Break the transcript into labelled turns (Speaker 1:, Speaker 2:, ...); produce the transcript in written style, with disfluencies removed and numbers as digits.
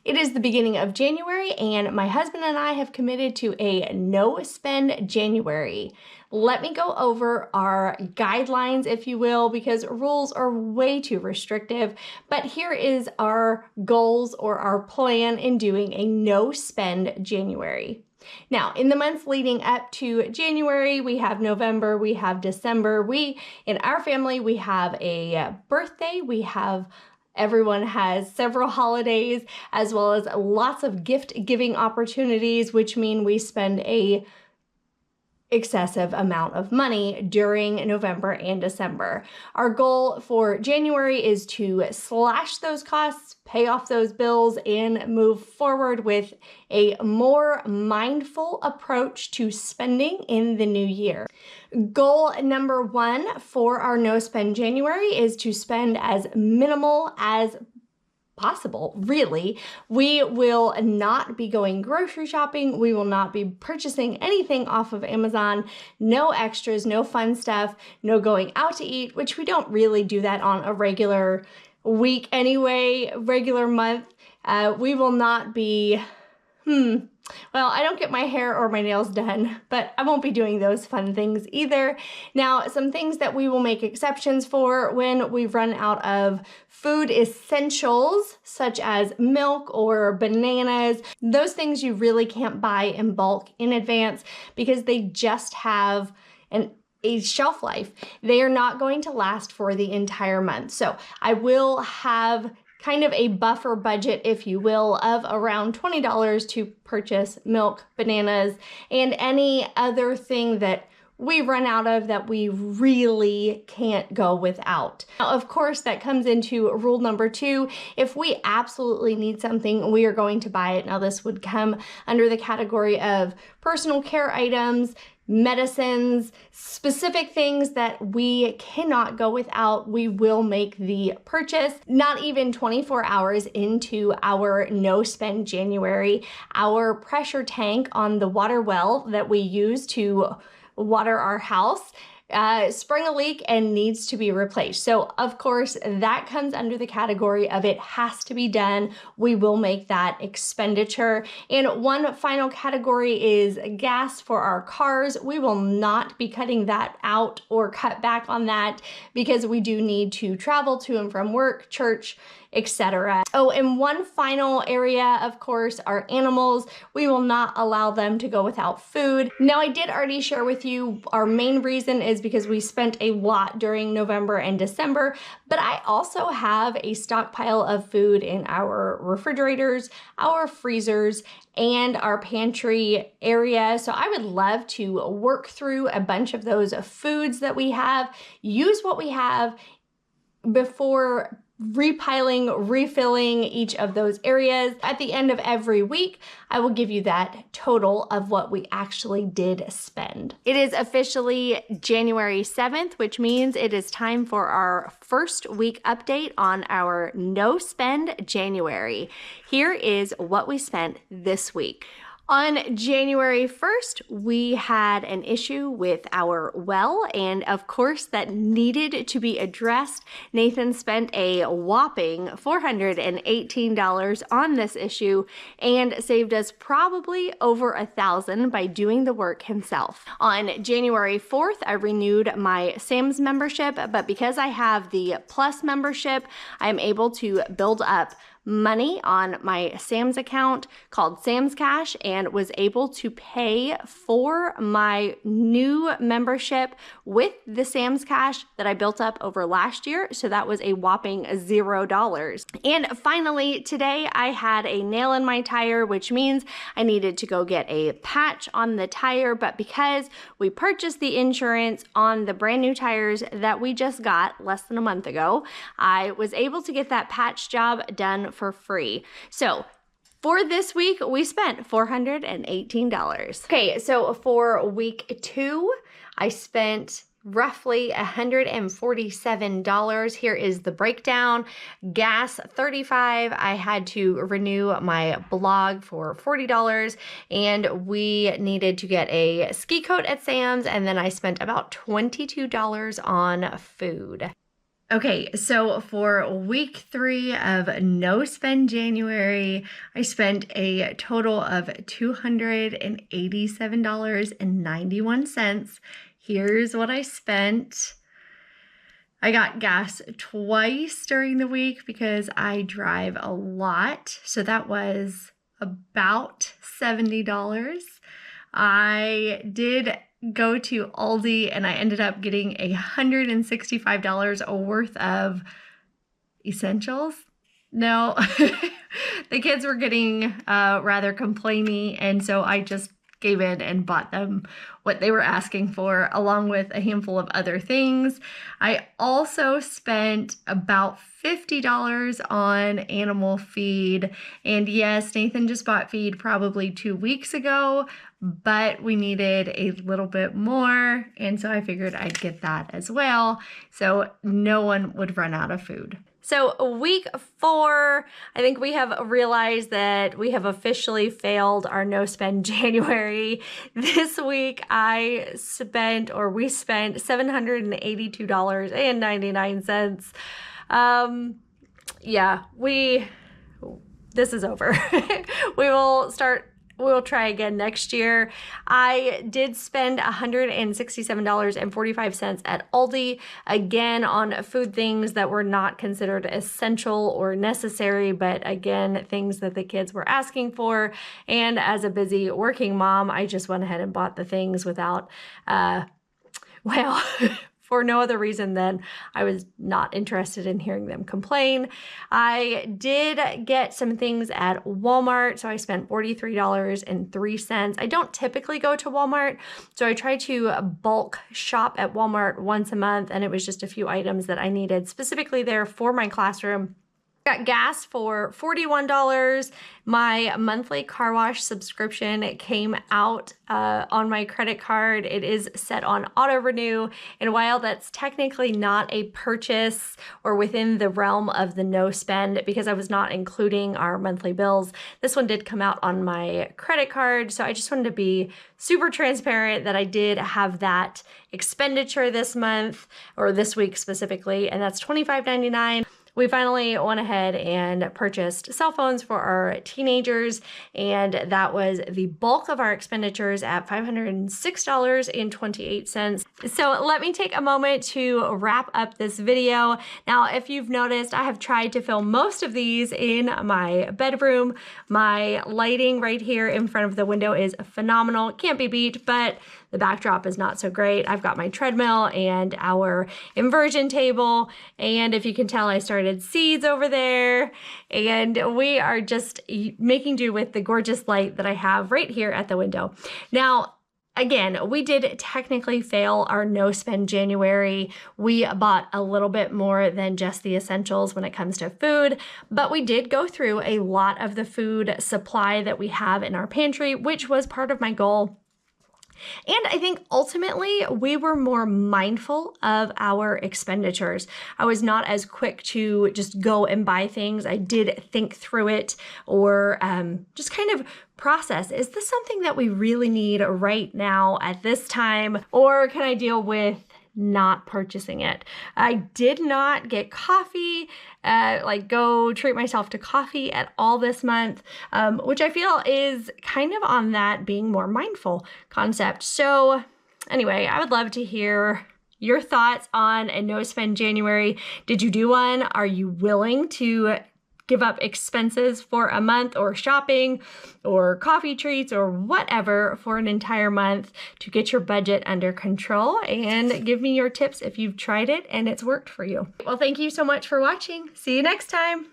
Speaker 1: It is the beginning of January, and my husband and I have committed to a no-spend January. Let me go over our guidelines, if you will, because rules are way too restrictive, but here is our goals or our plan in doing a no-spend January. Now, in the months leading up to January, we have November, we have December. In our family, we have a birthday, everyone has several holidays, as well as lots of gift giving opportunities, which mean we spend a excessive amount of money during November and December. Our goal for January is to slash those costs, pay off those bills, and move forward with a more mindful approach to spending in the new year. Goal number 1 for our no spend January is to spend as minimal as possible, really. We will not be going grocery shopping. We will not be purchasing anything off of Amazon. No extras, no fun stuff, no going out to eat, which we don't really do that on a regular week anyway, regular month. We will not be, well, I don't get my hair or my nails done, but I won't be doing those fun things either. Now, some things that we will make exceptions for when we run out of food essentials, such as milk or bananas. Those things you really can't buy in bulk in advance because they just have a shelf life. They are not going to last for the entire month. So I will have kind of a buffer budget, if you will, of around $20 to purchase milk, bananas, and any other thing that we run out of that we really can't go without. Now, of course, that comes into rule number 2. If we absolutely need something, we are going to buy it. Now, this would come under the category of personal care items, medicines, specific things that we cannot go without. We will make the purchase. Not even 24 hours into our no spend January, our pressure tank on the water well that we use to water our house sprung a leak and needs to be replaced. So of course that comes under the category of it has to be done. We will make that expenditure. And one final category is gas for our cars. We will not be cutting that out or cut back on that because we do need to travel to and from work, church, etc. Oh, and one final area, of course, are animals. We will not allow them to go without food. Now, I did already share with you our main reason is because we spent a lot during November and December, but I also have a stockpile of food in our refrigerators, our freezers, and our pantry area. So I would love to work through a bunch of those foods that we have, use what we have before repiling, refilling each of those areas. At the end of every week, I will give you that total of what we actually did spend. It is officially January 7th, which means it is time for our first week update on our no spend January. Here is what we spent this week. On January 1st, we had an issue with our well, and of course that needed to be addressed. Nathan spent a whopping $418 on this issue and saved us probably over $1,000 by doing the work himself. On January 4th, I renewed my Sam's membership, but because I have the Plus membership, I'm able to build up money on my Sam's account called Sam's Cash and was able to pay for my new membership with the Sam's Cash that I built up over last year. So that was a whopping $0. And finally, today I had a nail in my tire, which means I needed to go get a patch on the tire. But because we purchased the insurance on the brand new tires that we just got less than a month ago, I was able to get that patch job done for free. So for this week, we spent $418. Okay, so for week 2, I spent roughly $147. Here is the breakdown. Gas, $35. I had to renew my blog for $40, and we needed to get a ski coat at Sam's, and then I spent about $22 on food. Okay, so for week 3 of No Spend January, I spent a total of $287.91. Here's what I spent. I got gas twice during the week because I drive a lot, so that was about $70. I did go to Aldi and I ended up getting $165 worth of essentials. No, the kids were getting rather complainy, and so I just gave in and bought them what they were asking for, along with a handful of other things. I also spent about $50 on animal feed. And yes, Nathan just bought feed probably 2 weeks ago, but we needed a little bit more. And so I figured I'd get that as well, so no one would run out of food. So week 4, I think we have realized that we have officially failed our no spend January. This week we spent $782.99. Yeah, this is over. We'll try again next year. I did spend $167.45 at Aldi, again on food things that were not considered essential or necessary, but again, things that the kids were asking for. And as a busy working mom, I just went ahead and bought the things without, for no other reason than I was not interested in hearing them complain. I did get some things at Walmart, so I spent $43.03. I don't typically go to Walmart, so I try to bulk shop at Walmart once a month, and it was just a few items that I needed specifically there for my classroom. Got gas for $41. My monthly car wash subscription came out on my credit card. It is set on auto renew, and while that's technically not a purchase or within the realm of the no spend because I was not including our monthly bills, this one did come out on my credit card. So I just wanted to be super transparent that I did have that expenditure this month, or this week specifically, and that's $25.99. We finally went ahead and purchased cell phones for our teenagers, and that was the bulk of our expenditures at $506.28. So let me take a moment to wrap up this video. Now, if you've noticed, I have tried to film most of these in my bedroom. My lighting right here in front of the window is phenomenal. It can't be beat, but the backdrop is not so great. I've got my treadmill and our inversion table, and if you can tell, I started seeds over there, and we are just making do with the gorgeous light that I have right here at the window. Now, again, we did technically fail our no spend January. We bought a little bit more than just the essentials when it comes to food, but we did go through a lot of the food supply that we have in our pantry, which was part of my goal. And I think ultimately we were more mindful of our expenditures. I was not as quick to just go and buy things. I did think through it, or just kind of process, is this something that we really need right now at this time, or can I deal with not purchasing it? I did not get coffee, go treat myself to coffee at all this month, which I feel is kind of on that being more mindful concept. So anyway, I would love to hear your thoughts on a no spend January. Did you do one? Are you willing to give up expenses for a month, or shopping or coffee treats or whatever for an entire month to get your budget under control? And give me your tips if you've tried it and it's worked for you. Well, thank you so much for watching. See you next time.